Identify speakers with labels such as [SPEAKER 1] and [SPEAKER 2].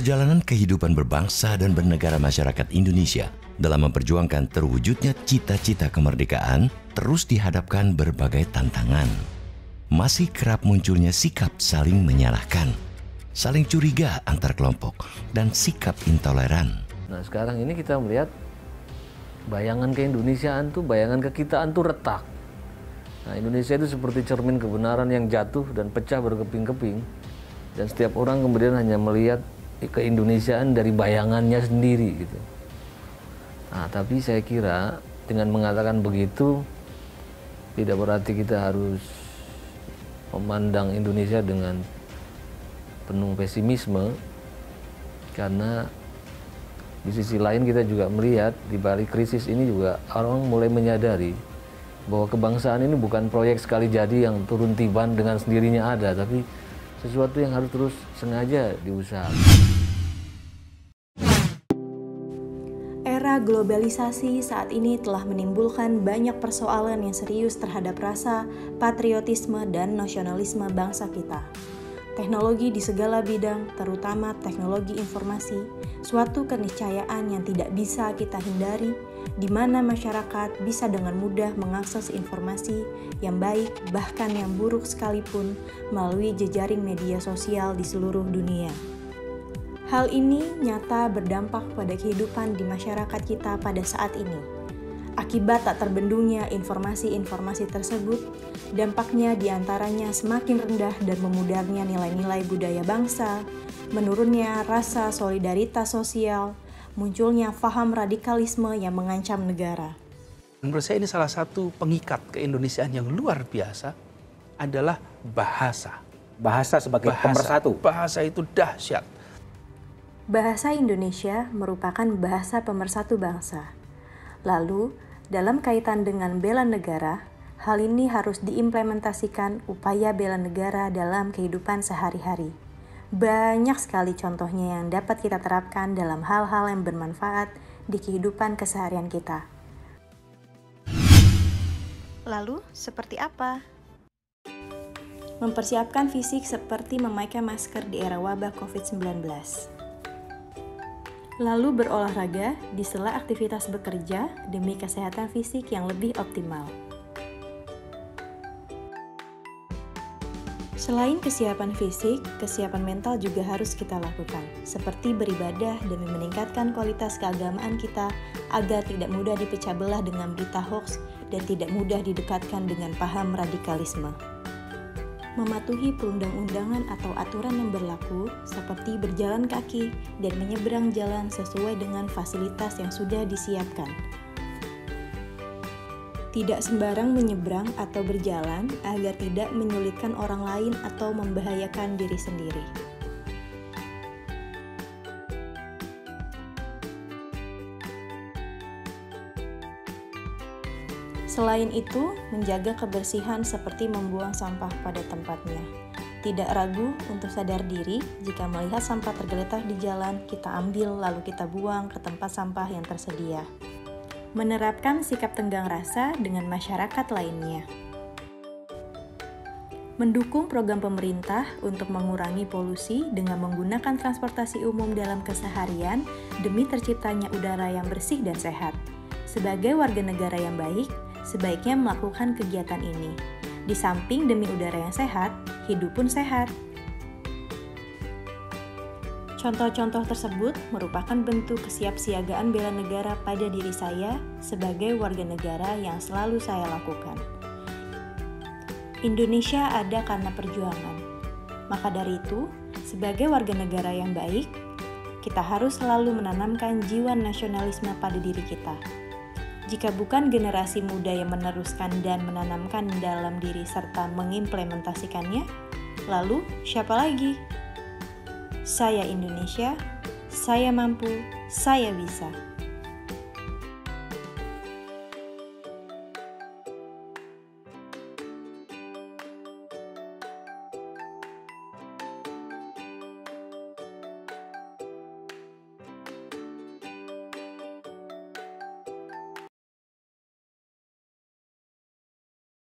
[SPEAKER 1] Perjalanan kehidupan berbangsa dan bernegara masyarakat Indonesia dalam memperjuangkan terwujudnya cita-cita kemerdekaan terus dihadapkan berbagai tantangan. Masih kerap munculnya sikap saling menyalahkan, saling curiga antar kelompok, dan sikap intoleran.
[SPEAKER 2] Nah, sekarang ini kita melihat bayangan keindonesiaan tuh, bayangan kekitaan tuh retak. Nah, Indonesia itu seperti cermin kebenaran yang jatuh dan pecah berkeping-keping. Dan setiap orang kemudian hanya melihat keindonesiaan dari bayangannya sendiri gitu. Nah, tapi saya kira dengan mengatakan begitu tidak berarti kita harus memandang Indonesia dengan penuh pesimisme, karena di sisi lain kita juga melihat di balik krisis ini juga orang mulai menyadari bahwa kebangsaan ini bukan proyek sekali jadi yang turun tiban dengan sendirinya ada, tapi sesuatu yang harus terus sengaja diusahakan.
[SPEAKER 3] Era globalisasi saat ini telah menimbulkan banyak persoalan yang serius terhadap rasa, patriotisme, dan nasionalisme bangsa kita. Teknologi di segala bidang, terutama teknologi informasi, suatu keniscayaan yang tidak bisa kita hindari, di mana masyarakat bisa dengan mudah mengakses informasi yang baik bahkan yang buruk sekalipun melalui jejaring media sosial di seluruh dunia. Hal ini nyata berdampak pada kehidupan di masyarakat kita pada saat ini. Akibat tak terbendungnya informasi-informasi tersebut, dampaknya diantaranya semakin rendah dan memudarnya nilai-nilai budaya bangsa, menurunnya rasa solidaritas sosial, munculnya paham radikalisme yang mengancam negara.
[SPEAKER 4] Menurut saya ini salah satu pengikat keindonesiaan yang luar biasa adalah bahasa.
[SPEAKER 5] Bahasa sebagai pemersatu.
[SPEAKER 4] Bahasa itu dahsyat.
[SPEAKER 3] Bahasa Indonesia merupakan bahasa pemersatu bangsa. Lalu, dalam kaitan dengan bela negara, hal ini harus diimplementasikan upaya bela negara dalam kehidupan sehari-hari. Banyak sekali contohnya yang dapat kita terapkan dalam hal-hal yang bermanfaat di kehidupan keseharian kita. Lalu, seperti apa? Mempersiapkan fisik seperti memakai masker di era wabah COVID-19. Lalu berolahraga di sela aktivitas bekerja demi kesehatan fisik yang lebih optimal. Selain kesiapan fisik, kesiapan mental juga harus kita lakukan, seperti beribadah demi meningkatkan kualitas keagamaan kita agar tidak mudah dipecah belah dengan berita hoaks dan tidak mudah didekatkan dengan paham radikalisme. Mematuhi perundang-undangan atau aturan yang berlaku seperti berjalan kaki dan menyeberang jalan sesuai dengan fasilitas yang sudah disiapkan. Tidak sembarang menyeberang atau berjalan agar tidak menyulitkan orang lain atau membahayakan diri sendiri. Selain itu, menjaga kebersihan seperti membuang sampah pada tempatnya. Tidak ragu untuk sadar diri, jika melihat sampah tergeletak di jalan, kita ambil lalu kita buang ke tempat sampah yang tersedia. Menerapkan sikap tenggang rasa dengan masyarakat lainnya. Mendukung program pemerintah untuk mengurangi polusi dengan menggunakan transportasi umum dalam keseharian demi terciptanya udara yang bersih dan sehat. Sebagai warga negara yang baik, sebaiknya melakukan kegiatan ini. Di samping demi udara yang sehat, hidup pun sehat. Contoh-contoh tersebut merupakan bentuk kesiapsiagaan bela negara pada diri saya sebagai warga negara yang selalu saya lakukan. Indonesia ada karena perjuangan. Maka dari itu, sebagai warga negara yang baik, kita harus selalu menanamkan jiwa nasionalisme pada diri kita. Jika bukan generasi muda yang meneruskan dan menanamkan dalam diri serta mengimplementasikannya, lalu siapa lagi? Saya Indonesia, saya mampu, saya bisa.